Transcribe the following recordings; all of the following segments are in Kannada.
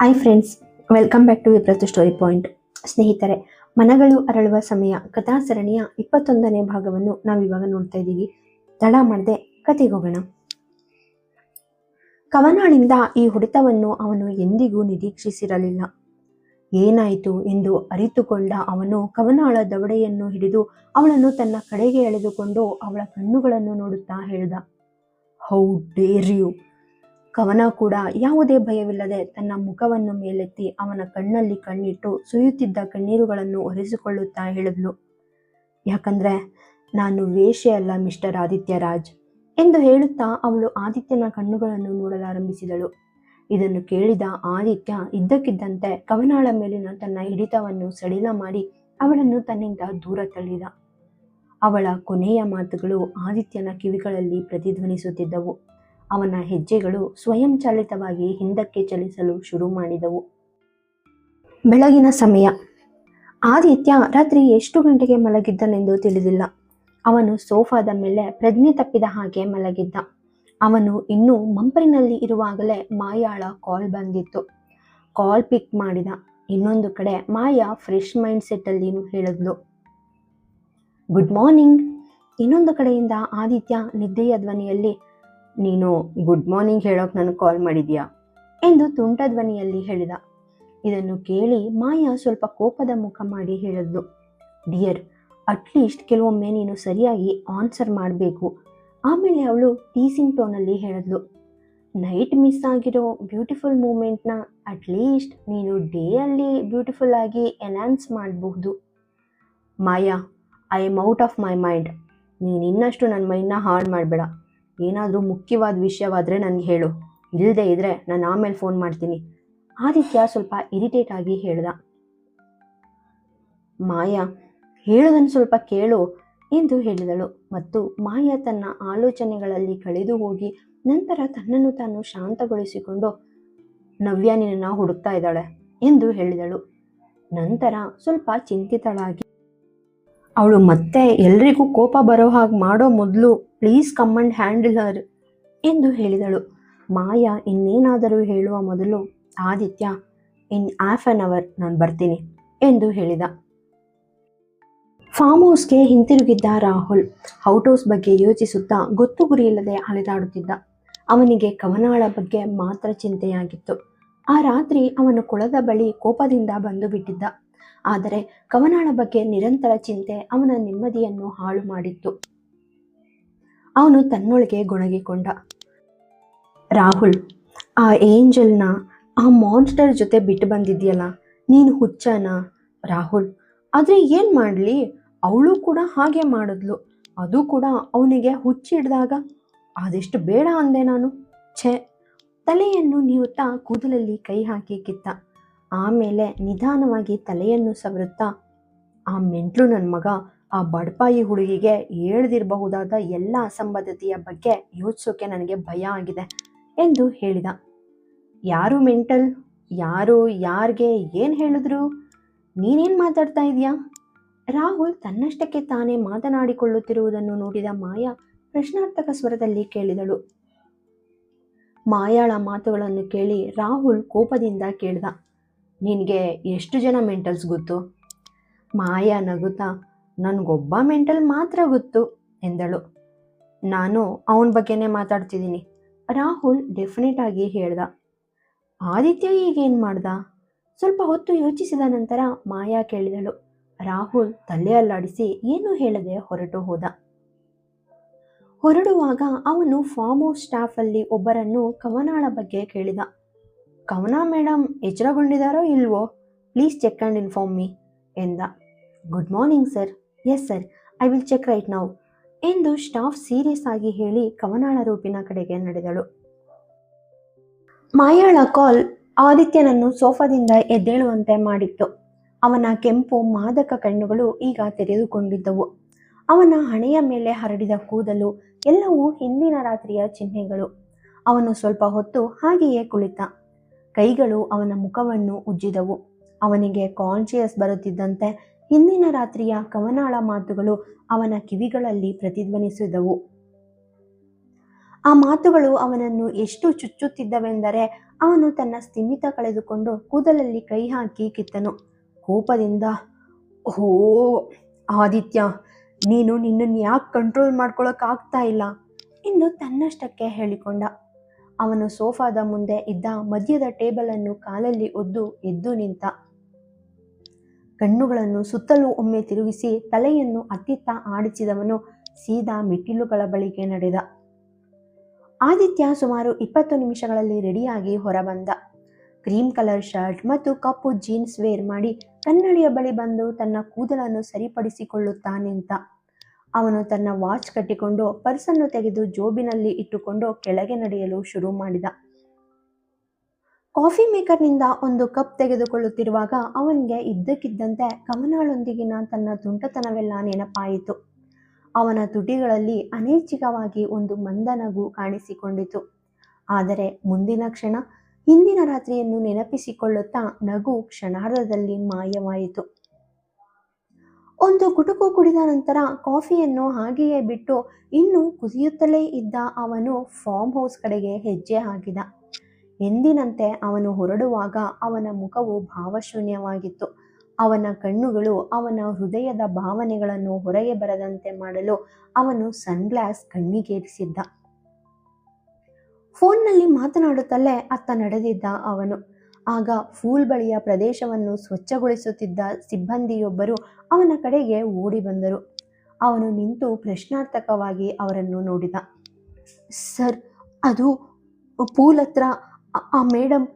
Hi friends, welcome back to ವಿಪ್ರತು ಸ್ಟೋರಿ ಪಾಯಿಂಟ್. ಸ್ನೇಹಿತರೆ, ಮನಗಳು ಅರಳುವ ಸಮಯ ಕಥಾ ಸರಣಿಯ 21ನೇ ಭಾಗವನ್ನು ನಾವಿವಾಗ ನೋಡ್ತಾ ಇದ್ದೀವಿ. ತಡ ಮಾಡದೆ ಕತೆಗೆ ಹೋಗೋಣ. ಕವನಾಳಿಂದ ಈ ಹೊಡೆತವನ್ನು ಅವನು ಎಂದಿಗೂ ನಿರೀಕ್ಷಿಸಿರಲಿಲ್ಲ. ಏನಾಯಿತು ಎಂದು ಅರಿತುಕೊಂಡ ಅವನು ಕವನಾಳ ದವಡೆಯನ್ನು ಹಿಡಿದು ಅವಳನ್ನು ತನ್ನ ಕಡೆಗೆ ಎಳೆದುಕೊಂಡು ಅವಳ ಕಣ್ಣುಗಳನ್ನು ನೋಡುತ್ತಾ ಹೇಳಿದ, ಹೌ ಡೇರ್ ಯು. ಕವನ ಕೂಡ ಯಾವುದೇ ಭಯವಿಲ್ಲದೆ ತನ್ನ ಮುಖವನ್ನು ಮೇಲೆತ್ತಿ ಅವನ ಕಣ್ಣಲ್ಲಿ ಕಣ್ಣಿಟ್ಟು ಸುರಿಯುತ್ತಿದ್ದ ಕಣ್ಣೀರುಗಳನ್ನು ಒರೆಸಿಕೊಳ್ಳುತ್ತಾ ಹೇಳಿದ್ಲು, ಯಾಕಂದ್ರೆ ನಾನು ವೇಶ್ಯೆ ಅಲ್ಲ ಮಿಸ್ಟರ್ ಆದಿತ್ಯ ರಾಜ್ ಎಂದು ಹೇಳುತ್ತಾ ಅವಳು ಆದಿತ್ಯನ ಕಣ್ಣುಗಳನ್ನು ನೋಡಲಾರಂಭಿಸಿದಳು. ಇದನ್ನು ಕೇಳಿದ ಆದಿತ್ಯ ಇದ್ದಕ್ಕಿದ್ದಂತೆ ಕವನಾಳ ಮೇಲಿನ ತನ್ನ ಹಿಡಿತವನ್ನು ಸಡಿಲ ಮಾಡಿ ಅವಳನ್ನು ತನ್ನಿಂದ ದೂರ ತಳ್ಳಿದ. ಅವಳ ಕೊನೆಯ ಮಾತುಗಳು ಆದಿತ್ಯನ ಕಿವಿಗಳಲ್ಲಿ ಪ್ರತಿಧ್ವನಿಸುತ್ತಿದ್ದವು. ಅವನ ಹೆಜ್ಜೆಗಳು ಸ್ವಯಂಚಾಲಿತವಾಗಿ ಹಿಂದಕ್ಕೆ ಚಲಿಸಲು ಶುರು ಮಾಡಿದವು. ಬೆಳಗಿನ ಸಮಯ. ಆದಿತ್ಯ ರಾತ್ರಿ ಎಷ್ಟು ಗಂಟೆಗೆ ಮಲಗಿದ್ದನೆಂದು ತಿಳಿದಿಲ್ಲ. ಅವನು ಸೋಫಾದ ಮೇಲೆ ಪ್ರಜ್ಞೆ ತಪ್ಪಿದ ಹಾಗೆ ಮಲಗಿದ್ದ. ಅವನು ಇನ್ನೂ ಮಂಪರಿನಲ್ಲಿ ಇರುವಾಗಲೇ ಮಾಯಾಳ ಕಾಲ್ ಬಂದಿತ್ತು. ಕಾಲ್ ಪಿಕ್ ಮಾಡಿದ. ಇನ್ನೊಂದು ಕಡೆ ಮಾಯಾ ಫ್ರೆಶ್ ಮೈಂಡ್ ಸೆಟ್ಟಲ್ಲಿ ಹೇಳಿದ್ಲು, ಗುಡ್ ಮಾರ್ನಿಂಗ್. ಇನ್ನೊಂದು ಕಡೆಯಿಂದ ಆದಿತ್ಯ ನಿದ್ದೆಯ ಧ್ವನಿಯಲ್ಲಿ, ನೀನು ಗುಡ್ ಮಾರ್ನಿಂಗ್ ಹೇಳೋಕೆ ನನಗೆ ಕಾಲ್ ಮಾಡಿದ್ಯಾ ಎಂದು ತುಂಟ ಧ್ವನಿಯಲ್ಲಿ ಹೇಳಿದ. ಇದನ್ನು ಕೇಳಿ ಮಾಯಾ ಸ್ವಲ್ಪ ಕೋಪದ ಮುಖ ಮಾಡಿ ಹೇಳಿದ್ಲು, ಡಿಯರ್, ಅಟ್ಲೀಸ್ಟ್ ಕೆಲವೊಮ್ಮೆ ನೀನು ಸರಿಯಾಗಿ ಆನ್ಸರ್ ಮಾಡಬೇಕು. ಆಮೇಲೆ ಅವಳು ಟೀಸಿಂಗ್ ಟೋನಲ್ಲಿ ಹೇಳಿದ್ಲು, ನೈಟ್ ಮಿಸ್ ಆಗಿರೋ ಬ್ಯೂಟಿಫುಲ್ ಮೂಮೆಂಟ್ನ ಅಟ್ಲೀಸ್ಟ್ ನೀನು ಡೇಯಲ್ಲಿ ಬ್ಯೂಟಿಫುಲ್ ಆಗಿ ಎನ್ಹಾನ್ಸ್ ಮಾಡಬಹುದು. Maya, I am out of my mind. ನೀನು ಇನ್ನಷ್ಟು ನನ್ನ ಮೈಂಡ್ನ ಹಾಳು ಮಾಡಬೇಡ. ಏನಾದರೂ ಮುಖ್ಯವಾದ ವಿಷಯವಾದರೆ ನನಗೆ ಹೇಳು, ಇಲ್ಲದೆ ಇದ್ರೆ ನಾನು ಆಮೇಲೆ ಫೋನ್ ಮಾಡ್ತೀನಿ. ಆದಿತ್ಯ ಸ್ವಲ್ಪ ಇರಿಟೇಟ್ ಆಗಿ ಹೇಳ್ದ. ಮಾಯಾ, ಹೇಳೋದನ್ನು ಸ್ವಲ್ಪ ಕೇಳು ಎಂದು ಹೇಳಿದಳು. ಮತ್ತು ಮಾಯಾ ತನ್ನ ಆಲೋಚನೆಗಳಲ್ಲಿ ಕಳೆದು ಹೋಗಿ ನಂತರ ತನ್ನನ್ನು ತಾನು ಶಾಂತಗೊಳಿಸಿಕೊಂಡು, ನವ್ಯ ನಿನ್ನನ್ನು ಹುಡುಕ್ತಾ ಇದ್ದಾಳೆ ಎಂದು ಹೇಳಿದಳು. ನಂತರ ಸ್ವಲ್ಪ ಚಿಂತಿತಳಾಗಿ, ಅವಳು ಮತ್ತೆ ಎಲ್ರಿಗೂ ಕೋಪ ಬರೋ ಹಾಗೆ ಮಾಡೋ ಮೊದಲು please come and handle her ಎಂದು ಹೇಳಿದಳು. ಮಾಯಾ ಇನ್ನೇನಾದರೂ ಹೇಳುವ ಮೊದಲು Aditya, in half an hour ನಾನು ಬರ್ತೀನಿ ಎಂದು ಹೇಳಿದ. ಫಾರ್ಮ್ ಹೌಸ್ಗೆ ಹಿಂತಿರುಗಿದ್ದ ರಾಹುಲ್ ಔಟ್ ಹೌಸ್ ಬಗ್ಗೆ ಯೋಚಿಸುತ್ತಾ ಗೊತ್ತು ಗುರಿಯಿಲ್ಲದೆ ಅಲೆದಾಡುತ್ತಿದ್ದ. ಅವನಿಗೆ ಕವನಾಳ ಬಗ್ಗೆ ಮಾತ್ರ ಚಿಂತೆಯಾಗಿತ್ತು. ಆ ರಾತ್ರಿ ಅವನು ಕೊಳದ ಬಳಿ ಕೋಪದಿಂದ ಬಂದು ಬಿಟ್ಟಿದ್ದ. ಆದರೆ ಕವನಾಳ ಬಗ್ಗೆ ನಿರಂತರ ಚಿಂತೆ ಅವನ ನೆಮ್ಮದಿಯನ್ನು ಹಾಳು ಮಾಡಿತ್ತು. ಅವನು ತನ್ನೊಳಗೆ ಗೊಣಗಿಕೊಂಡ, ರಾಹುಲ್, ಆ ಏಂಜಲ್ನ ಆ ಮಾನ್ಸ್ಟರ್ ಜೊತೆ ಬಿಟ್ಟು ಬಂದಿದ್ಯಲ್ಲ, ನೀನು ಹುಚ್ಚನ ರಾಹುಲ್? ಆದರೆ ಏನು ಮಾಡಲಿ, ಅವಳು ಕೂಡ ಹಾಗೆ ಮಾಡಿದ್ಲು. ಅದು ಕೂಡ ಅವನಿಗೆ ಹುಚ್ಚಿ ಹಿಡ್ದಾಗ ಅದೆಷ್ಟು ಬೇಡ ಅಂದೆ ನಾನು. ಛೇ. ತಲೆಯನ್ನು ನೀವುತ್ತಾ ಕೂದಲಲ್ಲಿ ಕೈ ಹಾಕಿ ಕಿತ್ತ. ಆಮೇಲೆ ನಿಧಾನವಾಗಿ ತಲೆಯನ್ನು ಸವರುತ್ತಾ, ಆ ಮೆಂಟ್ಲು ನನ್ನ ಮಗ ಆ ಬಡಪಾಯಿ ಹುಡುಗಿಗೆ ಹೇಳ್ದಿರಬಹುದಾದ ಎಲ್ಲ ಅಸಂಬದ್ಧತೆಯ ಬಗ್ಗೆ ಯೋಚಿಸೋಕೆ ನನಗೆ ಭಯ ಆಗಿದೆ ಎಂದು ಹೇಳಿದ. ಯಾರು ಮೆಂಟಲ್? ಯಾರು ಯಾರಿಗೆ ಏನು ಹೇಳಿದ್ರು? ನೀನೇನು ಮಾತಾಡ್ತಾ ಇದೆಯಾ? ರಾಹುಲ್ ತನ್ನಷ್ಟಕ್ಕೆ ತಾನೇ ಮಾತನಾಡಿಕೊಳ್ಳುತ್ತಿರುವುದನ್ನು ನೋಡಿದ ಮಾಯಾ ಪ್ರಶ್ನಾರ್ಥಕ ಸ್ವರದಲ್ಲಿ ಕೇಳಿದಳು. ಮಾಯಾಳ ಮಾತುಗಳನ್ನು ಕೇಳಿ ರಾಹುಲ್ ಕೋಪದಿಂದ ಕೇಳಿದ, ನಿನಗೆ ಎಷ್ಟು ಜನ ಮೆಂಟಲ್ಸ್ ಗೊತ್ತು? ಮಾಯಾ ನಗುತ್ತಾ, ನನಗೊಬ್ಬ ಮೆಂಟಲ್ ಮಾತ್ರ ಗೊತ್ತು ಎಂದಳು. ನಾನು ಅವನ ಬಗ್ಗೆನೇ ಮಾತಾಡ್ತಿದ್ದೀನಿ, ರಾಹುಲ್ ಡೆಫಿನೆಟ್ ಆಗಿ ಹೇಳ್ದ. ಆದಿತ್ಯ ಈಗೇನು ಮಾಡ್ದ? ಸ್ವಲ್ಪ ಹೊತ್ತು ಯೋಚಿಸಿದ ನಂತರ ಮಾಯಾ ಕೇಳಿದಳು. ರಾಹುಲ್ ತಲೆ ಅಲ್ಲಾಡಿಸಿ ಏನೂ ಹೇಳದೆ ಹೊರಟು ಹೋದ. ಹೊರಡುವಾಗ ಅವನು ಫಾರ್ಮ್ ಹೌಸ್ ಸ್ಟಾಫಲ್ಲಿ ಒಬ್ಬರನ್ನು ಕವನಾಳ ಬಗ್ಗೆ ಕೇಳಿದ. ಕವನ ಮೇಡಮ್ ಎಚ್ಚರಗೊಂಡಿದ್ದಾರೋ ಇಲ್ವೋ? Please check and inform me ಎಂದ. Good morning sir. Yes sir, I will check right now ಎಂದು ಸ್ಟಾಫ್ ಸೀರಿಯಸ್ ಆಗಿ ಹೇಳಿ ಕವನಾಳ ರೂಪಿನ ಕಡೆಗೆ ನಡೆದಳು. ಮಾಯಾಳ ಕಾಲ್ ಆದಿತ್ಯನನ್ನು ಸೋಫಾದಿಂದ ಎದ್ದೇಳುವಂತೆ ಮಾಡಿತ್ತು. ಅವನ ಕೆಂಪು ಮಾದಕ ಕಣ್ಣುಗಳು ಈಗ ತೆರೆದುಕೊಂಡಿದ್ದವು. ಅವನ ಹಣೆಯ ಮೇಲೆ ಹರಡಿದ ಕೂದಲು ಎಲ್ಲವೂ ಹಿಂದಿನ ರಾತ್ರಿಯ ಚಿಹ್ನೆಗಳು. ಅವನು ಸ್ವಲ್ಪ ಹೊತ್ತು ಹಾಗೆಯೇ ಕುಳಿತ. ಕೈಗಳು ಅವನ ಮುಖವನ್ನು ಉಜ್ಜಿದವು. ಅವನಿಗೆ ಕಾನ್ಶಿಯಸ್ ಬರುತ್ತಿದ್ದಂತೆ ಹಿಂದಿನ ರಾತ್ರಿಯ ಕವನಾಳ ಮಾತುಗಳು ಅವನ ಕಿವಿಗಳಲ್ಲಿ ಪ್ರತಿಧ್ವನಿಸಿದವು. ಆ ಮಾತುಗಳು ಅವನನ್ನು ಎಷ್ಟು ಚುಚ್ಚುತ್ತಿದ್ದವೆಂದರೆ ಅವನು ತನ್ನ ಸ್ಥಿಮಿತ ಕಳೆದುಕೊಂಡು ಕೂದಲಲ್ಲಿ ಕೈ ಹಾಕಿ ಕಿತ್ತನು. ಕೋಪದಿಂದ, ಓ ಆದಿತ್ಯ, ನೀನು ನಿನ್ನನ್ನು ಯಾಕೆ ಕಂಟ್ರೋಲ್ ಮಾಡ್ಕೊಳಕ್ಕಾಗ್ತಾ ಇಲ್ಲ ಎಂದು ತನ್ನಷ್ಟಕ್ಕೆ ಹೇಳಿಕೊಂಡ. ಅವನು ಸೋಫಾದ ಮುಂದೆ ಇದ್ದ ಮಧ್ಯದ ಟೇಬಲ್ ಅನ್ನು ಕಾಲಲ್ಲಿ ಒದ್ದು ಎದ್ದು ನಿಂತ. ಕಣ್ಣುಗಳನ್ನು ಸುತ್ತಲೂ ಒಮ್ಮೆ ತಿರುಗಿಸಿ ತಲೆಯನ್ನು ಅತ್ತಿತ್ತ ಆಡಿಸಿದವನು ಸೀದಾ ಮೆಟ್ಟಿಲುಗಳ ಬಳಿಗೆ ನಡೆದ. ಆದಿತ್ಯ ಸುಮಾರು 20 ನಿಮಿಷಗಳಲ್ಲಿ ರೆಡಿಯಾಗಿ ಹೊರಬಂದ. ಕ್ರೀಮ್ ಕಲರ್ ಶರ್ಟ್ ಮತ್ತು ಕಪ್ಪು ಜೀನ್ಸ್ ವೇರ್ ಮಾಡಿ ಕನ್ನಡಿಯ ಬಳಿ ಬಂದು ತನ್ನ ಕೂದಲನ್ನು ಸರಿಪಡಿಸಿಕೊಳ್ಳುತ್ತಾ ನಿಂತ. ಅವನು ತನ್ನ ವಾಚ್ ಕಟ್ಟಿಕೊಂಡು ಪರ್ಸನ್ನು ತೆಗೆದು ಜೋಬಿನಲ್ಲಿ ಇಟ್ಟುಕೊಂಡು ಕೆಳಗೆ ನಡೆಯಲು ಶುರು ಮಾಡಿದ. ಕಾಫಿ ಮೇಕರ್ನಿಂದ ಒಂದು ಕಪ್ ತೆಗೆದುಕೊಳ್ಳುತ್ತಿರುವಾಗ ಅವನಿಗೆ ಇದ್ದಕ್ಕಿದ್ದಂತೆ ಕವನಾಳೊಂದಿಗಿನ ತನ್ನ ತುಂಟತನವೆಲ್ಲ ನೆನಪಾಯಿತು. ಅವನ ತುಟಿಗಳಲ್ಲಿ ಅನೈಚ್ಛಿಕವಾಗಿ ಒಂದು ಮಂದ ನಗು ಕಾಣಿಸಿಕೊಂಡಿತು. ಆದರೆ ಮುಂದಿನ ಕ್ಷಣ ಹಿಂದಿನ ರಾತ್ರಿಯನ್ನು ನೆನಪಿಸಿಕೊಳ್ಳುತ್ತಾ ನಗು ಕ್ಷಣಾರ್ಧದಲ್ಲಿ ಮಾಯವಾಯಿತು. ಒಂದು ಗುಟುಕು ಕುಡಿದ ನಂತರ ಕಾಫಿಯನ್ನು ಹಾಗೆಯೇ ಬಿಟ್ಟು ಇನ್ನೂ ಕುದಿಯುತ್ತಲೇ ಇದ್ದ ಅವನು ಫಾರ್ಮ್ ಹೌಸ್ ಕಡೆಗೆ ಹೆಜ್ಜೆ ಹಾಕಿದ. ಎಂದಿನಂತೆ ಅವನು ಹೊರಡುವಾಗ ಅವನ ಮುಖವು ಭಾವಶೂನ್ಯವಾಗಿತ್ತು. ಅವನ ಕಣ್ಣುಗಳು ಅವನ ಹೃದಯದ ಭಾವನೆಗಳನ್ನು ಹೊರಗೆ ಬರದಂತೆ ಮಾಡಲು ಅವನು ಸನ್ಗ್ಲಾಸ್ ಕಣ್ಣಿಗೇರಿಸಿದ್ದ. ಫೋನ್ನಲ್ಲಿ ಮಾತನಾಡುತ್ತಲೇ ಅತ್ತ ನಡೆದಿದ್ದ ಅವನು. ಆಗ ಫೂಲ್ ಬಳಿಯ ಪ್ರದೇಶವನ್ನು ಸ್ವಚ್ಛಗೊಳಿಸುತ್ತಿದ್ದ ಸಿಬ್ಬಂದಿಯೊಬ್ಬರು ಅವನ ಕಡೆಗೆ ಓಡಿ ಬಂದರು. ಅವನು ನಿಂತು ಪ್ರಶ್ನಾರ್ಥಕವಾಗಿ ಅವರನ್ನು ನೋಡಿದ. ಸರ್, ಅದು ಪೂಲ್ ಹತ್ರ ಆ ಮೇಡಮ್.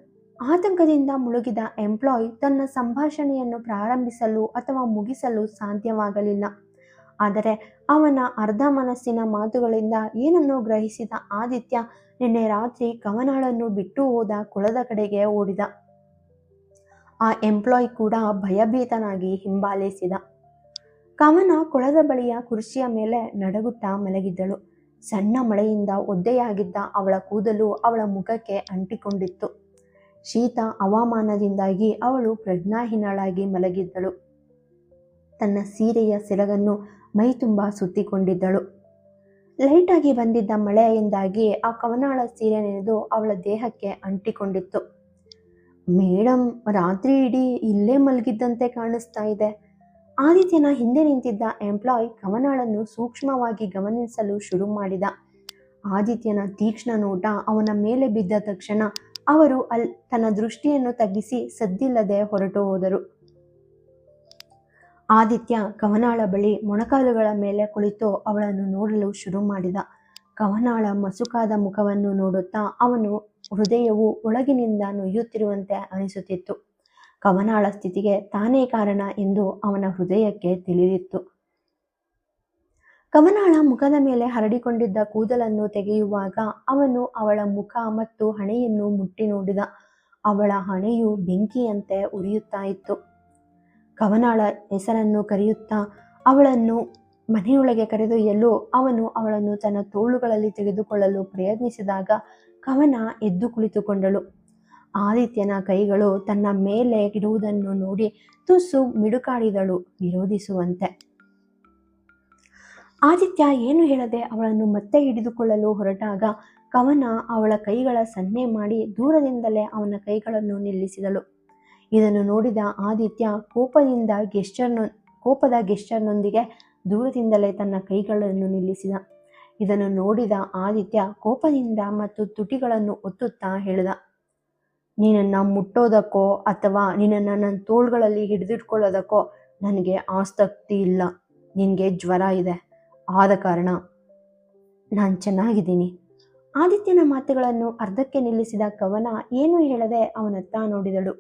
ಆತಂಕದಿಂದ ಮುಳುಗಿದ ಎಂಪ್ಲಾಯ್ ತನ್ನ ಸಂಭಾಷಣೆಯನ್ನು ಪ್ರಾರಂಭಿಸಲು ಅಥವಾ ಮುಗಿಸಲು ಸಾಧ್ಯವಾಗಲಿಲ್ಲ. ಆದರೆ ಅವನ ಅರ್ಧ ಮನಸ್ಸಿನ ಮಾತುಗಳಿಂದ ಏನನ್ನೋ ಗ್ರಹಿಸಿದ ಆದಿತ್ಯ ನಿನ್ನೆ ರಾತ್ರಿ ಕವನಾಳನ್ನು ಬಿಟ್ಟು ಹೋದ ಕೊಳದ ಕಡೆಗೆ ಓಡಿದ. ಆ ಎಂಪ್ಲಾಯ್ ಕೂಡ ಭಯಭೀತನಾಗಿ ಹಿಂಬಾಲಿಸಿದ. ಕವನ ಕೊಳದ ಬಳಿಯ ಕುರ್ಚಿಯ ಮೇಲೆ ನಡಗುತ್ತಾ ಮಲಗಿದ್ದಳು. ಸಣ್ಣ ಮಳೆಯಿಂದ ಒದ್ದೆಯಾಗಿದ್ದ ಅವಳ ಕೂದಲು ಅವಳ ಮುಖಕ್ಕೆ ಅಂಟಿಕೊಂಡಿತ್ತು. ಶೀತ ಹವಾಮಾನದಿಂದಾಗಿ ಅವಳು ಪ್ರಜ್ಞಾಹೀನಳಾಗಿ ಮಲಗಿದ್ದಳು. ತನ್ನ ಸೀರೆಯ ಸೆರಗನ್ನು ಮೈ ತುಂಬ ಸುತ್ತಿಕೊಂಡಿದ್ದಳು. ಲೈಟಾಗಿ ಬಂದಿದ್ದ ಮಳೆಯಿಂದಾಗಿ ಆ ಕವನಾಳ ಸೀರೆ ನೆನೆದು ಅವಳ ದೇಹಕ್ಕೆ ಅಂಟಿಕೊಂಡಿತ್ತು. ಮೇಡಮ್ ರಾತ್ರಿ ಇಡೀ ಇಲ್ಲೇ ಮಲಗಿದ್ದಂತೆ ಕಾಣಿಸ್ತಾ ಇದೆ. ಆದಿತ್ಯನ ಹಿಂದೆ ನಿಂತಿದ್ದ ಎಂಪ್ಲಾಯ್ ಕವನಾಳನ್ನು ಸೂಕ್ಷ್ಮವಾಗಿ ಗಮನಿಸಲು ಶುರು ಮಾಡಿದ. ಆದಿತ್ಯನ ತೀಕ್ಷ್ಣ ನೋಟ ಅವನ ಮೇಲೆ ಬಿದ್ದ ತಕ್ಷಣ ಅವರು ತನ್ನ ದೃಷ್ಟಿಯನ್ನು ತಗ್ಗಿಸಿ ಸದ್ದಿಲ್ಲದೆ ಹೊರಟು ಹೋದರು. ಆದಿತ್ಯ ಕವನಾಳ ಬಳಿ ಮೊಣಕಾಲುಗಳ ಮೇಲೆ ಕುಳಿತು ಅವಳನ್ನು ನೋಡಲು ಶುರು ಮಾಡಿದ. ಕವನಾಳ ಮಸುಕಾದ ಮುಖವನ್ನು ನೋಡುತ್ತಾ ಅವನು ಹೃದಯವು ಒಳಗಿನಿಂದ ನುಯ್ಯುತ್ತಿರುವಂತೆ ಅನಿಸುತ್ತಿತ್ತು. ಕವನಾಳ ಸ್ಥಿತಿಗೆ ತಾನೇ ಕಾರಣ ಎಂದು ಅವನ ಹೃದಯಕ್ಕೆ ತಿಳಿದಿತ್ತು. ಕವನಾಳ ಮುಖದ ಮೇಲೆ ಹರಡಿಕೊಂಡಿದ್ದ ಕೂದಲನ್ನು ತೆಗೆಯುವಾಗ ಅವನು ಅವಳ ಮುಖ ಮತ್ತು ಹಣೆಯನ್ನು ಮುಟ್ಟಿ ನೋಡಿದ. ಅವಳ ಹಣೆಯು ಬೆಂಕಿಯಂತೆ ಉರಿಯುತ್ತಾ ಇತ್ತು. ಕವನಾಳ ಹೆಸರನ್ನು ಕರೆಯುತ್ತಾ ಅವಳನ್ನು ಮನೆಯೊಳಗೆ ಕರೆದೊಯ್ಯಲು ಅವನು ಅವಳನ್ನು ತನ್ನ ತೋಳುಗಳಲ್ಲಿ ತೆಗೆದುಕೊಳ್ಳಲು ಪ್ರಯತ್ನಿಸಿದಾಗ ಕವನ ಎದ್ದು ಕುಳಿತುಕೊಂಡಳು. ಆದಿತ್ಯನ ಕೈಗಳು ತನ್ನ ಮೇಲೆ ಇರುವುದನ್ನು ನೋಡಿ ತುಸು ಮಿಡುಕಾಡಿದಳು, ವಿರೋಧಿಸುವಂತೆ. ಆದಿತ್ಯ ಏನು ಹೇಳದೆ ಅವಳನ್ನು ಮತ್ತೆ ಹಿಡಿದುಕೊಳ್ಳಲು ಹೊರಟಾಗ ಕವನ ಅವಳ ಕೈಗಳ ಸನ್ನೆ ಮಾಡಿ ದೂರದಿಂದಲೇ ಅವನ ಕೈಗಳನ್ನು ನಿಲ್ಲಿಸಿದಳು. ಇದನ್ನು ನೋಡಿದ ಆದಿತ್ಯ ಕೋಪದ ಗೆಸ್ಚರ್ನೊಂದಿಗೆ ದೂರದಿಂದಲೇ ತನ್ನ ಕೈಗಳನ್ನು ನಿಲ್ಲಿಸಿದ. ಇದನ್ನು ನೋಡಿದ ಆದಿತ್ಯ ಕೋಪದಿಂದ ಮತ್ತು ತುಟಿಗಳನ್ನು ಒತ್ತುತ್ತಾ ಹೇಳಿದ, ನೀನನ್ನು ಮುಟ್ಟೋದಕ್ಕೋ ಅಥವಾ ನಿನ್ನನ್ನು ನನ್ನ ತೋಳುಗಳಲ್ಲಿ ಹಿಡಿದಿಟ್ಕೊಳ್ಳೋದಕ್ಕೋ ನನಗೆ ಆಸಕ್ತಿ ಇಲ್ಲ. ನಿನಗೆ ಜ್ವರ ಇದೆ, ಆದ ಕಾರಣ ನಾನು ಚೆನ್ನಾಗಿದ್ದೀನಿ. ಆದಿತ್ಯನ ಮಾತುಗಳನ್ನು ಅರ್ಧಕ್ಕೆ ನಿಲ್ಲಿಸಿದ ಕವನ ಏನು ಹೇಳದೆ ಅವನತ್ತ ನೋಡಿದಳು.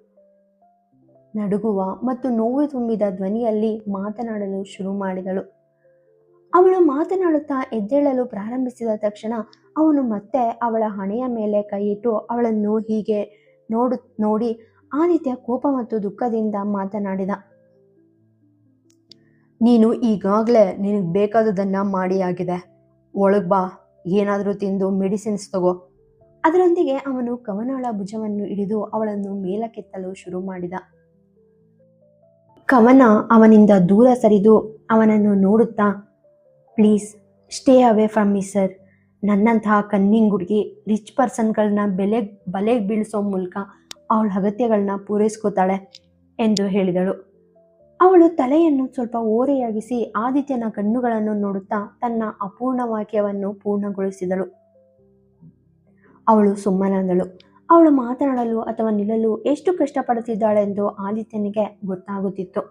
ನಡುಗುವ ಮತ್ತು ನೋವು ತುಂಬಿದ ಧ್ವನಿಯಲ್ಲಿ ಮಾತನಾಡಲು ಶುರು ಮಾಡಿದಳು. ಅವಳು ಮಾತನಾಡುತ್ತಾ ಎದ್ದೇಳಲು ಪ್ರಾರಂಭಿಸಿದ ತಕ್ಷಣ ಅವನು ಮತ್ತೆ ಅವಳ ಹಣೆಯ ಮೇಲೆ ಕೈಯಿಟ್ಟು ಅವಳನ್ನು ಹೀಗೆ ನೋಡಿ ಆದಿತ್ಯ ಕೋಪ ಮತ್ತು ದುಃಖದಿಂದ ಮಾತನಾಡಿದ. ನೀನು ಈಗಾಗಲೇ ನಿನಗೆ ಬೇಕಾದುದನ್ನು ಮಾಡಿಯಾಗಿದೆ. ಒಳಗೆ ಬಾ, ಏನಾದರೂ ತಿಂದು ಮೆಡಿಸಿನ್ಸ್ ತಗೋ. ಅದರೊಂದಿಗೆ ಅವನು ಕವನಾಳ ಭುಜವನ್ನು ಹಿಡಿದು ಅವಳನ್ನು ಮೇಲಕ್ಕೆತ್ತಲು ಶುರು ಮಾಡಿದ. ಕವನ ಅವನಿಂದ ದೂರ ಸರಿದು ಅವನನ್ನು ನೋಡುತ್ತಾ, please stay away from me sir. ನನ್ನಂತಹ ಕನ್ನಿಂಗ್ ಹುಡುಗಿ ರಿಚ್ ಪರ್ಸನ್ಗಳನ್ನ ಬಲೆಗೆ ಬೀಳಿಸೋ ಮೂಲಕ ಅವಳ ಅಗತ್ಯಗಳನ್ನ ಪೂರೈಸ್ಕೋತಾಳೆ ಎಂದು ಹೇಳಿದಳು. ಅವಳು ತಲೆಯನ್ನು ಸ್ವಲ್ಪ ಓರೆಯಾಗಿಸಿ ಆದಿತ್ಯನ ಕಣ್ಣುಗಳನ್ನು ನೋಡುತ್ತಾ ತನ್ನ ಅಪೂರ್ಣ ವಾಕ್ಯವನ್ನು ಪೂರ್ಣಗೊಳಿಸಿದಳು. ಅವಳು ಸುಮ್ಮನಾದಳು. ಅವಳು ಮಾತನಾಡಲು ಅಥವಾ ನಿಲ್ಲಲು ಎಷ್ಟು ಕಷ್ಟಪಡುತ್ತಿದ್ದಾಳೆಂದು ಆದಿತ್ಯನಿಗೆ ಗೊತ್ತಾಗುತ್ತಿತ್ತು.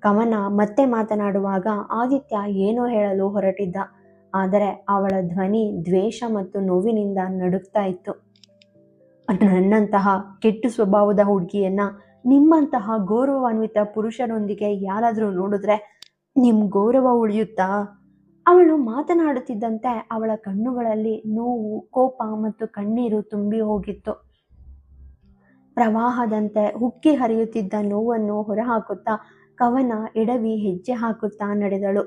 ಕವನ ಮತ್ತೆ ಮಾತನಾಡುವಾಗ ಆದಿತ್ಯ ಏನೋ ಹೇಳಲು ಹೊರಟಿದ್ದ. ಆದರೆ ಅವಳ ಧ್ವನಿ ದ್ವೇಷ ಮತ್ತು ನೋವಿನಿಂದ ನಡುಗ್ತಾ ಇತ್ತು. ನನ್ನಂತಹ ಕೆಟ್ಟು ಸ್ವಭಾವದ ಹುಡುಗಿಯನ್ನ ನಿಮ್ಮಂತಹ ಗೌರವಾನ್ವಿತ ಪುರುಷರೊಂದಿಗೆ ಯಾರಾದರೂ ನೋಡಿದ್ರೆ ನಿಮ್ಮ ಗೌರವ ಉಳಿಯುತ್ತಾ? ಅವಳು ಮಾತನಾಡುತ್ತಿದ್ದಂತೆ ಅವಳ ಕಣ್ಣುಗಳಲ್ಲಿ ನೋವು, ಕೋಪ ಮತ್ತು ಕಣ್ಣೀರು ತುಂಬಿ ಹೋಗಿತ್ತು. ಪ್ರವಾಹದಂತೆ ಉಕ್ಕಿ ಹರಿಯುತ್ತಿದ್ದ ನೋವನ್ನು ಹೊರಹಾಕುತ್ತಾ ಕವನ ಎಡವಿ ಹೆಜ್ಜೆ ಹಾಕುತ್ತಾ ನಡೆದಳು.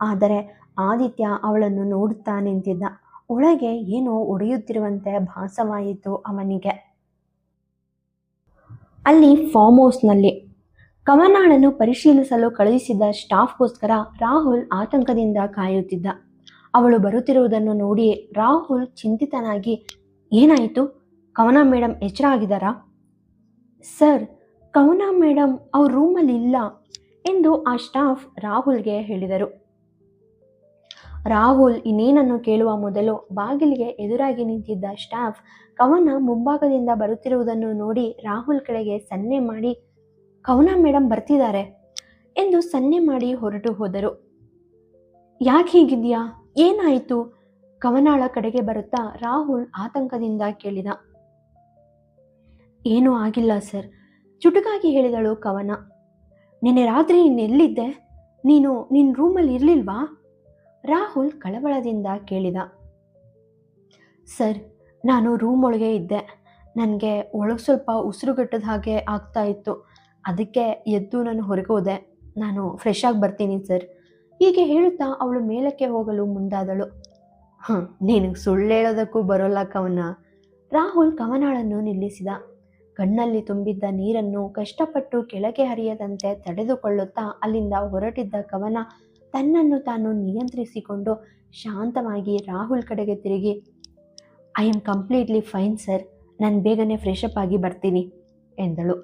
ಆದರೆ ಆದಿತ್ಯ ಅವಳನ್ನು ನೋಡುತ್ತಾ ನಿಂತಿದ್ದ. ಒಳಗೆ ಏನೋ ಒಡೆಯುತ್ತಿರುವಂತೆ ಭಾಸವಾಯಿತು ಅವನಿಗೆ. ಅಲ್ಲಿ ಫಾರ್ಮ್ ಹೌಸ್ನಲ್ಲಿ ಕವನಾಳನ್ನು ಪರಿಶೀಲಿಸಲು ಕಳುಹಿಸಿದ ಸ್ಟಾಫ್ಗೋಸ್ಕರ ರಾಹುಲ್ ಆತಂಕದಿಂದ ಕಾಯುತ್ತಿದ್ದ. ಅವಳು ಬರುತ್ತಿರುವುದನ್ನು ನೋಡಿ ರಾಹುಲ್ ಚಿಂತಿತನಾಗಿ, ಏನಾಯಿತು? ಕವನ ಮೇಡಮ್ ಎಚ್ಚರ ಆಗಿದ್ದಾರಾ? ಸರ್, ಕವನ ಮೇಡಮ್ ಅವ್ರ ರೂಮಲ್ಲಿ ಇಲ್ಲ ಎಂದು ಆ ಸ್ಟಾಫ್ ರಾಹುಲ್ಗೆ ಹೇಳಿದರು. ರಾಹುಲ್ ಇನ್ನೇನನ್ನು ಕೇಳುವ ಮೊದಲು ಬಾಗಿಲಿಗೆ ಎದುರಾಗಿ ನಿಂತಿದ್ದ ಸ್ಟಾಫ್ ಕವನ ಮುಂಭಾಗದಿಂದ ಬರುತ್ತಿರುವುದನ್ನು ನೋಡಿ ರಾಹುಲ್ ಕಡೆಗೆ ಸನ್ನೆ ಮಾಡಿ, ಕವನ ಮೇಡಮ್ ಬರ್ತಿದ್ದಾರೆ ಎಂದು ಸನ್ನೆ ಮಾಡಿ ಹೊರಟು ಹೋದರು. ಯಾಕೆ ಹೀಗಿದೆಯಾ? ಏನಾಯಿತು? ಕವನಾಳ ಕಡೆಗೆ ಬರುತ್ತಾ ರಾಹುಲ್ ಆತಂಕದಿಂದ ಕೇಳಿದ. ಏನೂ ಆಗಿಲ್ಲ ಸರ್, ಚುಟುಕಾಗಿ ಹೇಳಿದಳು ಕವನ. ನಿನ್ನೆ ರಾತ್ರಿ ನೀನೆಲ್ಲಿದ್ದೆ? ನಿನ್ನ ರೂಮಲ್ಲಿ ಇರಲಿಲ್ವಾ? ರಾಹುಲ್ ಕಳವಳದಿಂದ ಕೇಳಿದ. ಸರ್, ನಾನು ರೂಮ್ ಒಳಗೆ ಇದ್ದೆ. ನನಗೆ ಒಳಗೆ ಸ್ವಲ್ಪ ಉಸಿರುಗಟ್ಟದ ಹಾಗೆ ಆಗ್ತಾ ಇತ್ತು. ಅದಕ್ಕೆ ಎದ್ದು ನಾನು ಹೊರಗೆ ಹೋದೆ. ನಾನು ಫ್ರೆಶ್ ಆಗಿ ಬರ್ತೀನಿ ಸರ್. ಹೀಗೆ ಹೇಳುತ್ತಾ ಅವಳು ಮೇಲಕ್ಕೆ ಹೋಗಲು ಮುಂದಾದಳು. ನಿನಗೆ ಸುಳ್ಳು ಹೇಳೋದಕ್ಕೂ ಬರೋಲ್ಲ ಕವನ. ರಾಹುಲ್ ಕವನಾಳನ್ನು ನಿಲ್ಲಿಸಿದ. ಕಣ್ಣಲ್ಲಿ ತುಂಬಿದ್ದ ನೀರನ್ನು ಕಷ್ಟಪಟ್ಟು ಕೆಳಗೆ ಹರಿಯದಂತೆ ತಡೆದುಕೊಳ್ಳುತ್ತಾ ಅಲ್ಲಿಂದ ಹೊರಟಿದ್ದ ಕವನ ತನ್ನನ್ನು ತಾನು ನಿಯಂತ್ರಿಸಿಕೊಂಡು ಶಾಂತವಾಗಿ ರಾಹುಲ್ ಕಡೆಗೆ ತಿರುಗಿ, I am completely fine sir, ನಾನು ಬೇಗನೆ ಫ್ರೆಶಪ್ ಆಗಿ ಬರ್ತೀನಿ ಎಂದಳು.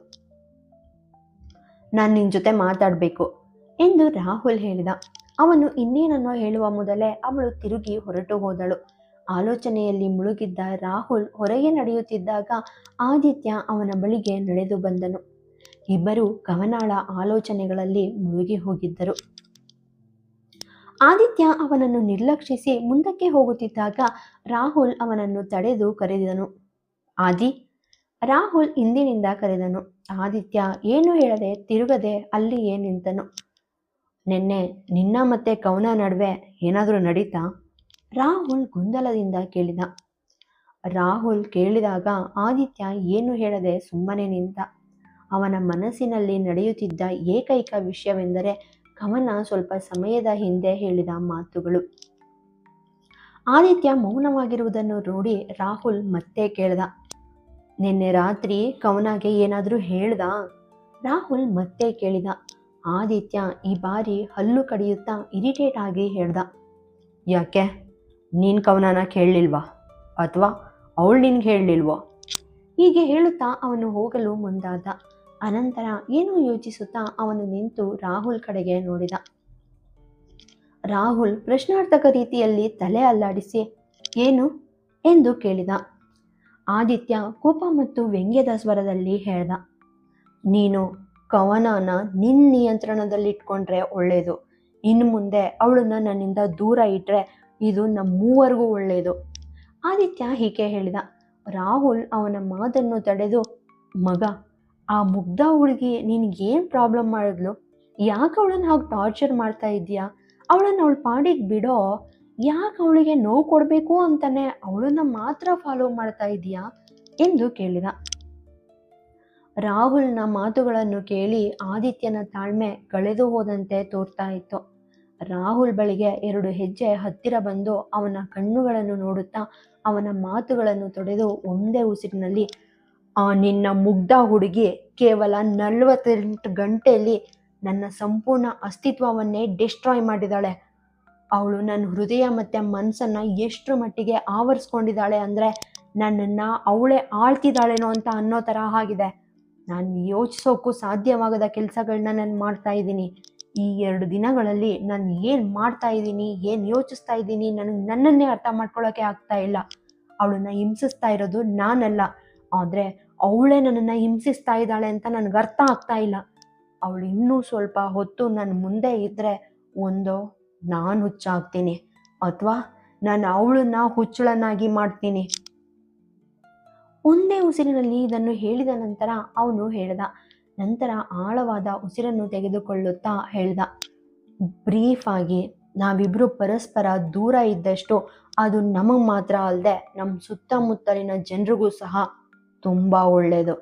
ನಾನು ನಿನ್ನ ಜೊತೆ ಮಾತಾಡಬೇಕು ಎಂದು ರಾಹುಲ್ ಹೇಳಿದ. ಅವನು ಇನ್ನೇನನ್ನೋ ಹೇಳುವ ಮೊದಲೇ ಅವಳು ತಿರುಗಿ ಹೊರಟು ಹೋದಳು. ಆಲೋಚನೆಯಲ್ಲಿ ಮುಳುಗಿದ್ದ ರಾಹುಲ್ ಹೊರಗೆ ನಡೆಯುತ್ತಿದ್ದಾಗ ಆದಿತ್ಯ ಅವನ ಬಳಿಗೆ ನಡೆದು ಬಂದನು. ಇಬ್ಬರು ಕವನಾಳ ಆಲೋಚನೆಗಳಲ್ಲಿ ಮುಳುಗಿ ಹೋಗಿದ್ದರು. ಆದಿತ್ಯ ಅವನನ್ನು ನಿರ್ಲಕ್ಷಿಸಿ ಮುಂದಕ್ಕೆ ಹೋಗುತ್ತಿದ್ದಾಗ ರಾಹುಲ್ ಅವನನ್ನು ತಡೆದು ಕರೆದನು. ಆದಿ, ರಾಹುಲ್ ಹಿಂದಿನಿಂದ ಕರೆದನು. ಆದಿತ್ಯ ಏನು ಹೇಳದೆ ತಿರುಗದೆ ಅಲ್ಲಿಯೇ ನಿಂತನು. ನಿನ್ನೆ ನಿನ್ನ ಮತ್ತೆ ಕವನ ನಡುವೆ ಏನಾದರೂ ನಡೀತಾ? ರಾಹುಲ್ ಗೊಂದಲದಿಂದ ಕೇಳಿದ. ರಾಹುಲ್ ಕೇಳಿದಾಗ ಆದಿತ್ಯ ಏನು ಹೇಳದೆ ಸುಮ್ಮನೆ ನಿಂತ. ಅವನ ಮನಸ್ಸಿನಲ್ಲಿ ನಡೆಯುತ್ತಿದ್ದ ಏಕೈಕ ವಿಷಯವೆಂದರೆ ಕವನ ಸ್ವಲ್ಪ ಸಮಯದ ಹಿಂದೆ ಹೇಳಿದ ಮಾತುಗಳು. ಆದಿತ್ಯ ಮೌನವಾಗಿರುವುದನ್ನು ನೋಡಿ ರಾಹುಲ್ ಮತ್ತೆ ಕೇಳ್ದ, ನಿನ್ನೆ ರಾತ್ರಿ ಕವನಾಗೆ ಏನಾದರೂ ಹೇಳ್ದ? ರಾಹುಲ್ ಮತ್ತೆ ಕೇಳಿದ. ಆದಿತ್ಯ ಈ ಬಾರಿ ಹಲ್ಲು ಕಡಿಯುತ್ತಾ ಇರಿಟೇಟ್ ಆಗಿ ಹೇಳ್ದ, ಯಾಕೆ? ನೀನು ಕವನನ ಕೇಳಲಿಲ್ವಾ? ಅಥವಾ ಅವಳು ನಿನ್ಗೆ ಹೇಳಲಿಲ್ವೋ? ಹೀಗೆ ಹೇಳುತ್ತಾ ಅವನು ಹೋಗಲು ಮುಂದಾದ. ಅನಂತರ ಏನೋ ಯೋಚಿಸುತ್ತಾ ಅವನು ನಿಂತು ರಾಹುಲ್ ಕಡೆಗೆ ನೋಡಿದ. ರಾಹುಲ್ ಪ್ರಶ್ನಾರ್ಥಕ ರೀತಿಯಲ್ಲಿ ತಲೆ ಅಲ್ಲಾಡಿಸಿ, ಏನು ಎಂದು ಕೇಳಿದ. ಆದಿತ್ಯ ಕೋಪ ಮತ್ತು ವ್ಯಂಗ್ಯದ ಸ್ವರದಲ್ಲಿ ಹೇಳ್ದ, ನೀನು ಕವನನ ನಿನ್ನ ನಿಯಂತ್ರಣದಲ್ಲಿಟ್ಕೊಂಡ್ರೆ ಒಳ್ಳೆಯದು. ಇನ್ನು ಮುಂದೆ ಅವಳನ್ನ ನನ್ನಿಂದ ದೂರ ಇಟ್ಟರೆ ಇದು ನಮ್ಮೂವರೆಗೂ ಒಳ್ಳೆಯದು. ಆದಿತ್ಯ ಹೀಗೆ ಹೇಳಿದ. ರಾಹುಲ್ ಅವನ ಮಾತನ್ನು ತಡೆದು, ಮಗ, ಆ ಮುಗ್ಧ ಹುಡುಗಿ ನಿನಗೇನು ಪ್ರಾಬ್ಲಮ್ ಮಾಡಿದ್ಲು? ಯಾಕೆ ಅವಳನ್ನು ಹಾಗೆ ಟಾರ್ಚರ್ ಮಾಡ್ತಾ ಇದೆಯಾ? ಅವಳನ್ನು ಅವಳ ಪಾಡಿಗೆ ಬಿಡೋ. ಯಾಕೆ ಅವಳಿಗೆ ನೋವು ಕೊಡಬೇಕು ಅಂತಾನೆ ಅವಳನ್ನು ಮಾತ್ರ ಫಾಲೋ ಮಾಡ್ತಾ ಇದೆಯಾ ಎಂದು ಕೇಳಿದ. ರಾಹುಲ್ನ ಮಾತುಗಳನ್ನು ಕೇಳಿ ಆದಿತ್ಯನ ತಾಳ್ಮೆ ಕಳೆದು ಹೋದಂತೆ ತೋರ್ತಾ ಇತ್ತು. ರಾಹುಲ್ ಬಳಿಗೆ 2 ಹೆಜ್ಜೆ ಹತ್ತಿರ ಬಂದು ಅವನ ಕಣ್ಣುಗಳನ್ನು ನೋಡುತ್ತಾ ಅವನ ಮಾತುಗಳನ್ನು ತೊಡೆದು ಒಂದೇ ಉಸಿರಿನಲ್ಲಿ, ನಿನ್ನ ಮುಗ್ಧ ಹುಡುಗಿ ಕೇವಲ 48 ಗಂಟೆಯಲ್ಲಿ ನನ್ನ ಸಂಪೂರ್ಣ ಅಸ್ತಿತ್ವವನ್ನೇ ಡಿಸ್ಟ್ರಾಯ್ ಮಾಡಿದಾಳೆ. ಅವಳು ನನ್ನ ಹೃದಯ ಮತ್ತು ಮನಸ್ಸನ್ನು ಎಷ್ಟರ ಮಟ್ಟಿಗೆ ಆವರಿಸ್ಕೊಂಡಿದ್ದಾಳೆ ಅಂದರೆ ನನ್ನನ್ನು ಅವಳೇ ಆಳ್ತಿದ್ದಾಳೇನೋ ಅಂತ ಅನ್ನೋ ಥರ ಆಗಿದೆ. ನಾನು ಯೋಚಿಸೋಕ್ಕೂ ಸಾಧ್ಯವಾಗದ ಕೆಲಸಗಳನ್ನ ನಾನು ಮಾಡ್ತಾ ಇದ್ದೀನಿ. ಈ 2 ದಿನಗಳಲ್ಲಿ ನಾನು ಏನು ಮಾಡ್ತಾ ಇದ್ದೀನಿ, ಏನು ಯೋಚಿಸ್ತಾ ಇದ್ದೀನಿ, ನನ್ನನ್ನೇ ಅರ್ಥ ಮಾಡ್ಕೊಳ್ಳೋಕ್ಕೆ ಆಗ್ತಾ ಇಲ್ಲ. ಅವಳನ್ನು ಹಿಂಸಿಸ್ತಾ ಇರೋದು ನಾನಲ್ಲ, ಆದರೆ ಅವಳೇ ನನ್ನನ್ನು ಹಿಂಸಿಸ್ತಾ ಇದ್ದಾಳೆ ಅಂತ ನನಗೆ ಅರ್ಥ ಆಗ್ತಾ ಇಲ್ಲ. ಅವಳು ಇನ್ನೂ ಸ್ವಲ್ಪ ಹೊತ್ತು ನನ್ನ ಮುಂದೆ ಇದ್ದರೆ ಒಂದೋ ನಾನು ಹುಚ್ಚಾಗ್ತೀನಿ ಅಥವಾ ನಾನು ಅವಳನ್ನ ಹುಚ್ಚಳನ್ನಾಗಿ ಮಾಡ್ತೀನಿ. ಒಂದೇ ಉಸಿರಿನಲ್ಲಿ ಇದನ್ನು ಹೇಳಿದ ನಂತರ ಅವನು ಹೇಳ್ದ. ನಂತರ ಆಳವಾದ ಉಸಿರನ್ನು ತೆಗೆದುಕೊಳ್ಳುತ್ತಾ ಹೇಳ್ದ, ಬ್ರೀಫ್ ಆಗಿ, ನಾವಿಬ್ಬರು ಪರಸ್ಪರ ದೂರ ಇದ್ದಷ್ಟು ಅದು ನಮಗೆ ಮಾತ್ರ ಅಲ್ಲದೆ ನಮ್ಮ ಸುತ್ತಮುತ್ತಲಿನ ಜನರಿಗೂ ಸಹ ತುಂಬ ಒಳ್ಳೆಯದು.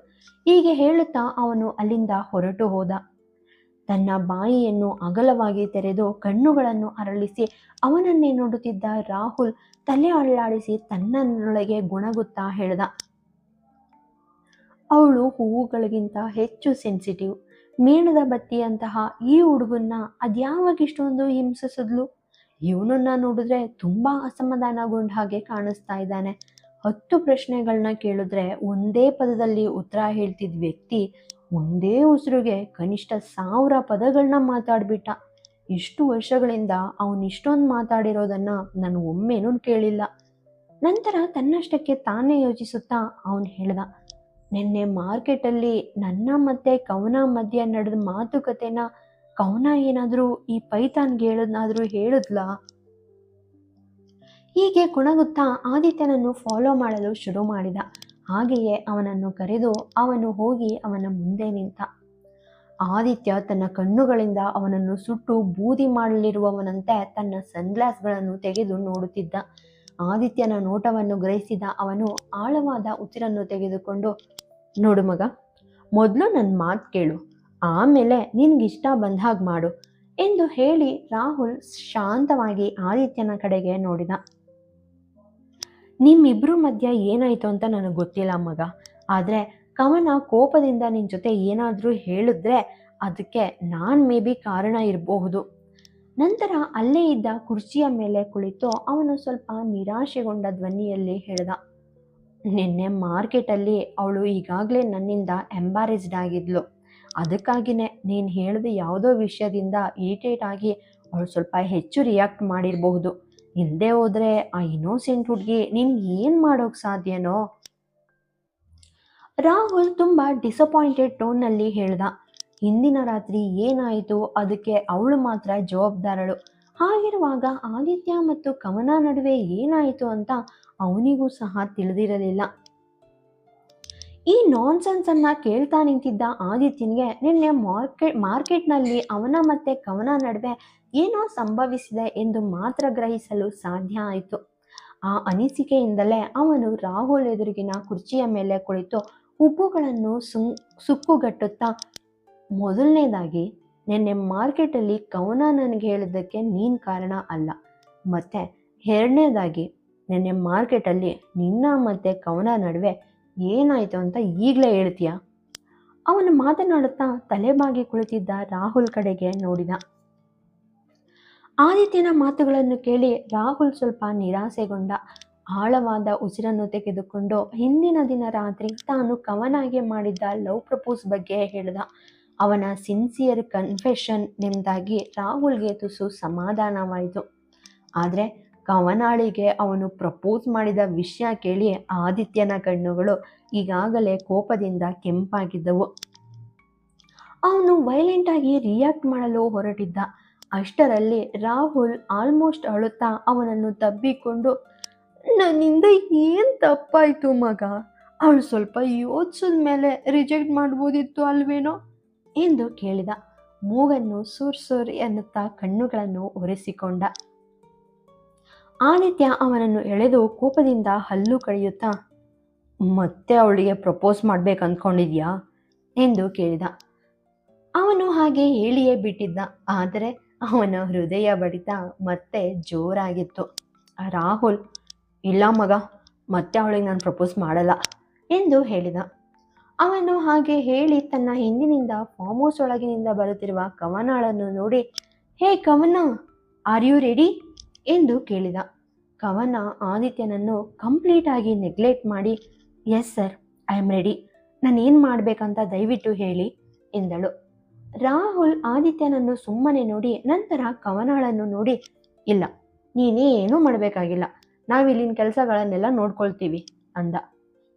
ಹೀಗೆ ಹೇಳುತ್ತಾ ಅವನು ಅಲ್ಲಿಂದ ಹೊರಟು ಹೋದ. ತನ್ನ ಬಾಯಿಯನ್ನು ಅಗಲವಾಗಿ ತೆರೆದು ಕಣ್ಣುಗಳನ್ನು ಅರಳಿಸಿ ಅವನನ್ನೇ ನೋಡುತ್ತಿದ್ದ ರಾಹುಲ್ ತಲೆ ಅಲ್ಲಾಡಿಸಿ ತನ್ನೊಳಗೆ ಗುಣಗುತ್ತಾ ಹೇಳ್ದ, ಅವಳು ಹೂವುಗಳಿಗಿಂತ ಹೆಚ್ಚು ಸೆನ್ಸಿಟಿವ್. ಮೇಣದ ಬತ್ತಿಯಂತಹ ಈ ಹುಡುಗನ್ನ ಅದ್ಯಾವಾಗ ಇಷ್ಟೊಂದು ಹಿಂಸಿಸಿದ್ಲು? ಇವನನ್ನ ನೋಡಿದ್ರೆ ತುಂಬಾ ಅಸಮಾಧಾನಗೊಂಡ ಹಾಗೆ ಕಾಣಿಸ್ತಾ ಇದ್ದಾನೆ. 10 ಪ್ರಶ್ನೆಗಳನ್ನ ಕೇಳಿದ್ರೆ ಒಂದೇ ಪದದಲ್ಲಿ ಉತ್ತರ ಹೇಳ್ತಿದ್ದ ವ್ಯಕ್ತಿ ಒಂದೇ ಉಸಿರಿಗೆ ಕನಿಷ್ಠ 1000 ಪದಗಳನ್ನ ಮಾತಾಡ್ಬಿಟ್ಟ. ಇಷ್ಟು ವರ್ಷಗಳಿಂದ ಅವನು ಇಷ್ಟೊಂದು ಮಾತಾಡಿರೋದನ್ನ ನಾನು ಒಮ್ಮೆನೂ ಕೇಳಿಲ್ಲ. ನಂತರ ತನ್ನಷ್ಟಕ್ಕೆ ತಾನೇ ಯೋಚಿಸುತ್ತಾ ಅವನು ಹೇಳ್ದ, ನಿನ್ನೆ ಮಾರ್ಕೆಟಲ್ಲಿ ನನ್ನ ಮತ್ತೆ ಕವನ ಮಧ್ಯೆ ನಡೆದ ಮಾತುಕತೆನ ಕವನ ಏನಾದರೂ ಈ ಪೈಥಾನ್ಗೆ ಹೇಳಿದ್ಲಾ? ಹೀಗೆ ಗುಣಗುತ್ತಾ ಆದಿತ್ಯನನ್ನು ಫಾಲೋ ಮಾಡಲು ಶುರು ಮಾಡಿದ. ಹಾಗೆಯೇ ಅವನನ್ನು ಕರೆದು ಅವನು ಹೋಗಿ ಅವನ ಮುಂದೆ ನಿಂತ. ಆದಿತ್ಯ ತನ್ನ ಕಣ್ಣುಗಳಿಂದ ಅವನನ್ನು ಸುಟ್ಟು ಬೂದಿ ಮಾಡಲಿರುವವನಂತೆ ತನ್ನ ಸನ್ಗ್ಲಾಸ್ಗಳನ್ನು ತೆಗೆದು ನೋಡುತ್ತಿದ್ದ. ಆದಿತ್ಯನ ನೋಟವನ್ನು ಗ್ರಹಿಸಿದ ಅವನು ಆಳವಾದ ಉಸಿರನ್ನು ತೆಗೆದುಕೊಂಡು, ನೋಡು ಮಗ, ಮೊದಲು ನನ್ನ ಮಾತು ಕೇಳು, ಆಮೇಲೆ ನಿನ್ಗಿಷ್ಟ ಬಂದ ಹಾಗೆ ಮಾಡು ಎಂದು ಹೇಳಿ ರಾಹುಲ್ ಶಾಂತವಾಗಿ ಆದಿತ್ಯನ ಕಡೆಗೆ ನೋಡಿದ. ನಿಮ್ಮಿಬ್ರು ಮಧ್ಯ ಏನಾಯ್ತು ಅಂತ ನನಗೆ ಗೊತ್ತಿಲ್ಲ ಮಗ, ಆದರೆ ಕವನ ಕೋಪದಿಂದ ನಿನ್ನ ಜೊತೆ ಏನಾದರೂ ಹೇಳಿದ್ರೆ ಅದಕ್ಕೆ ನಾನು ಮೇ ಬಿ ಕಾರಣ ಇರಬಹುದು. ನಂತರ ಅಲ್ಲೇ ಇದ್ದ ಕುರ್ಚಿಯ ಮೇಲೆ ಕುಳಿತು ಅವನು ಸ್ವಲ್ಪ ನಿರಾಶೆಗೊಂಡ ಧ್ವನಿಯಲ್ಲಿ ಹೇಳ್ದ, ನಿನ್ನೆ ಮಾರ್ಕೆಟಲ್ಲಿ ಅವಳು ಈಗಾಗಲೇ ನನ್ನಿಂದ ಎಂಬಾರೆಸ್ಡ್ ಆಗಿದ್ಲು. ಅದಕ್ಕಾಗಿಯೇ ನೀನು ಹೇಳಿದ ಯಾವುದೋ ವಿಷಯದಿಂದ ಇರಿಟೇಟ್ ಆಗಿ ಅವಳು ಸ್ವಲ್ಪ ಹೆಚ್ಚು ರಿಯಾಕ್ಟ್ ಮಾಡಿರಬಹುದು. ಇಲ್ಲದೆ ಹೋದರೆ ಆ ಇನ್ನೋಸೆಂಟ್ ಹುಡುಗಿ ನಿನ್ಗೆ ಏನು ಮಾಡೋಕ್ಕೆ ಸಾಧ್ಯನೋ? ರಾಹುಲ್ ತುಂಬ ಡಿಸಪಾಯಿಂಟೆಡ್ ಟೋನ್ನಲ್ಲಿ ಹೇಳ್ದ, ಹಿಂದಿನ ರಾತ್ರಿ ಏನಾಯಿತು ಅದಕ್ಕೆ ಅವಳು ಮಾತ್ರ ಜವಾಬ್ದಾರಳು. ಹಾಗಿರುವಾಗ ಆದಿತ್ಯ ಮತ್ತು ಕವನ ನಡುವೆ ಏನಾಯಿತು ಅಂತ ಅವನಿಗೂ ಸಹ ತಿಳಿದಿರಲಿಲ್ಲ. ಈ ನಾನ್ಸೆನ್ಸ್ ಅನ್ನ ಕೇಳ್ತಾ ನಿಂತಿದ್ದ ಆದಿತ್ಯನಿಗೆ ನಿನ್ನೆ ಮಾರ್ಕೆಟ್ನಲ್ಲಿ ಅವನ ಮತ್ತೆ ಕವನ ನಡುವೆ ಏನೋ ಸಂಭವಿಸಿದೆ ಎಂದು ಮಾತ್ರ ಗ್ರಹಿಸಲು ಸಾಧ್ಯ ಆಯಿತು. ಆ ಅನಿಸಿಕೆಯಿಂದಲೇ ಅವನು ರಾಹುಲ್ ಎದುರಿಗಿನ ಕುರ್ಚಿಯ ಮೇಲೆ ಕುಳಿತು ಹುಬ್ಬುಗಳನ್ನು ಸುಕ್ಕುಗಟ್ಟುತ್ತಾ, ಮೊದಲನೇದಾಗಿ ನಿನ್ನೆ ಮಾರ್ಕೆಟಲ್ಲಿ ಕವನ ನನಗೆ ಹೇಳಿದ್ದಕ್ಕೆ ನೀನು ಕಾರಣ ಅಲ್ಲ. ಮತ್ತೆ ಎರಡನೇದಾಗಿ ನಿನ್ನೆ ಮಾರ್ಕೆಟಲ್ಲಿ ನಿನ್ನ ಮತ್ತೆ ಕವನ ನಡುವೆ ಏನಾಯಿತು ಅಂತ ಈಗಲೇ ಹೇಳ್ತೀಯ? ಅವನು ಮಾತನಾಡುತ್ತಾ ತಲೆಬಾಗಿ ಕುಳಿತಿದ್ದ ರಾಹುಲ್ ಕಡೆಗೆ ನೋಡಿದ. ಆದಿತ್ಯನ ಮಾತುಗಳನ್ನು ಕೇಳಿ ರಾಹುಲ್ ಸ್ವಲ್ಪ ನಿರಾಸೆಗೊಂಡ. ಆಳವಾದ ಉಸಿರನ್ನು ತೆಗೆದುಕೊಂಡು ಹಿಂದಿನ ದಿನ ರಾತ್ರಿ ತಾನು ಕವನಾಗೆ ಮಾಡಿದ್ದ ಲವ್ ಪ್ರಪೋಸ್ ಬಗ್ಗೆ ಹೇಳಿದ. ಅವನ ಸಿನ್ಸಿಯರ್ ಕನ್ಫೆಷನ್ ನಿಂದಾಗಿ ರಾಹುಲ್ಗೆ ತುಸು ಸಮಾಧಾನವಾಯಿತು. ಆದರೆ ಕವನಾಳಿಗೆ ಅವನು ಪ್ರಪೋಸ್ ಮಾಡಿದ ವಿಷಯ ಕೇಳಿ ಆದಿತ್ಯನ ಕಣ್ಣುಗಳು ಈಗಾಗಲೇ ಕೋಪದಿಂದ ಕೆಂಪಾಗಿದ್ದವು. ಅವನು ವೈಲೆಂಟಾಗಿ ರಿಯಾಕ್ಟ್ ಮಾಡಲು ಹೊರಟಿದ್ದ. ಅಷ್ಟರಲ್ಲಿ ರಾಹುಲ್ ಆಲ್ಮೋಸ್ಟ್ ಅಳುತ್ತಾ ಅವನನ್ನು ತಬ್ಬಿಕೊಂಡು, ನನ್ನಿಂದ ಏನು ತಪ್ಪಾಯಿತು ಮಗ, ಅವಳು ಸ್ವಲ್ಪ ಯೋಚಿಸಿದ ಮೇಲೆ ರಿಜೆಕ್ಟ್ ಮಾಡ್ಬೋದಿತ್ತು ಅಲ್ವೇನೋ ಎಂದು ಕೇಳಿದ. ಮೂಗನ್ನು ಸುರ್ ಎನ್ನುತ್ತಾ ಕಣ್ಣುಗಳನ್ನು ಒರೆಸಿಕೊಂಡ. ಆದಿತ್ಯ ಅವನನ್ನು ಎಳೆದು ಕೋಪದಿಂದ ಹಲ್ಲು ಕಡಿಯುತ್ತಾ, ಮತ್ತೆ ಅವಳಿಗೆ ಪ್ರಪೋಸ್ ಮಾಡ್ಬೇಕು ಅಂದ್ಕೊಂಡಿದ್ಯಾ ಎಂದು ಕೇಳಿದ. ಅವನು ಹಾಗೆ ಹೇಳಿಯೇ ಬಿಟ್ಟಿದ್ದ, ಆದರೆ ಅವನ ಹೃದಯ ಬಡಿತ ಮತ್ತೆ ಜೋರಾಗಿತ್ತು. ರಾಹುಲ್, ಇಲ್ಲ ಮಗ, ಮತ್ತೆ ಅವಳಿಗೆ ನಾನು ಪ್ರಪೋಸ್ ಮಾಡಲ್ಲ ಎಂದು ಹೇಳಿದ. ಅವನು ಹಾಗೆ ಹೇಳಿ ತನ್ನ ಹಿಂದಿನಿಂದ ಫಾರ್ಮ್ ಹೌಸ್ ಒಳಗಿನಿಂದ ಬರುತ್ತಿರುವ ಕವನಾಳನ್ನು ನೋಡಿ, ಹೇ ಕವನ, ಆರ್ ಯು ರೆಡಿ ಎಂದು ಕೇಳಿದ. ಕವನ ಆದಿತ್ಯನನ್ನು ಕಂಪ್ಲೀಟ್ ಆಗಿ ನೆಗ್ಲೆಕ್ಟ್ ಮಾಡಿ, S sir, I am ready, ನಾನೇನು ಮಾಡಬೇಕಂತ ದಯವಿಟ್ಟು ಹೇಳಿ ಎಂದಳು. ರಾಹುಲ್ ಆದಿತ್ಯನನ್ನು ಸುಮ್ಮನೆ ನೋಡಿ ನಂತರ ಕವನಾಳನ್ನು ನೋಡಿ, ಇಲ್ಲ, ನೀನೇನೂ ಮಾಡಬೇಕಾಗಿಲ್ಲ, ನಾವಿಲ್ಲಿನ ಕೆಲಸಗಳನ್ನೆಲ್ಲ ನೋಡ್ಕೊಳ್ತೀವಿ ಅಂದ.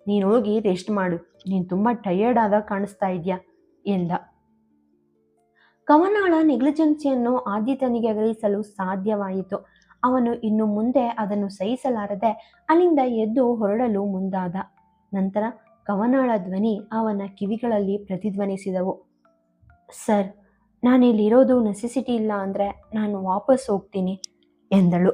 ನೀನು ಹೋಗಿ ರೆಸ್ಟ್ ಮಾಡು, ನೀನು ತುಂಬ ಟಯರ್ಡ್ ಆದ ಕಾಣಿಸ್ತಾ ಇದೆಯಾ ಎಂದ. ಕವನಾಳ ನೆಗ್ಲಿಜೆನ್ಸಿಯನ್ನು ಆದಿತ್ಯನಿಗೆ ಗ್ರಹಿಸಲು ಸಾಧ್ಯವಾಯಿತು. ಅವನು ಇನ್ನು ಮುಂದೆ ಅದನ್ನು ಸಹಿಸಲಾರದೆ ಅಲ್ಲಿಂದ ಎದ್ದು ಹೊರಡಲು ಮುಂದಾದ. ನಂತರ ಕವನಾಳ ಧ್ವನಿ ಅವನ ಕಿವಿಗಳಲ್ಲಿ ಪ್ರತಿಧ್ವನಿಸಿದವು. ಸರ್, ನಾನಿಲ್ಲಿರೋದು ನೆಸೆಸಿಟಿ ಇಲ್ಲ ಅಂದರೆ ನಾನು ವಾಪಸ್ ಹೋಗ್ತೀನಿ ಎಂದಳು.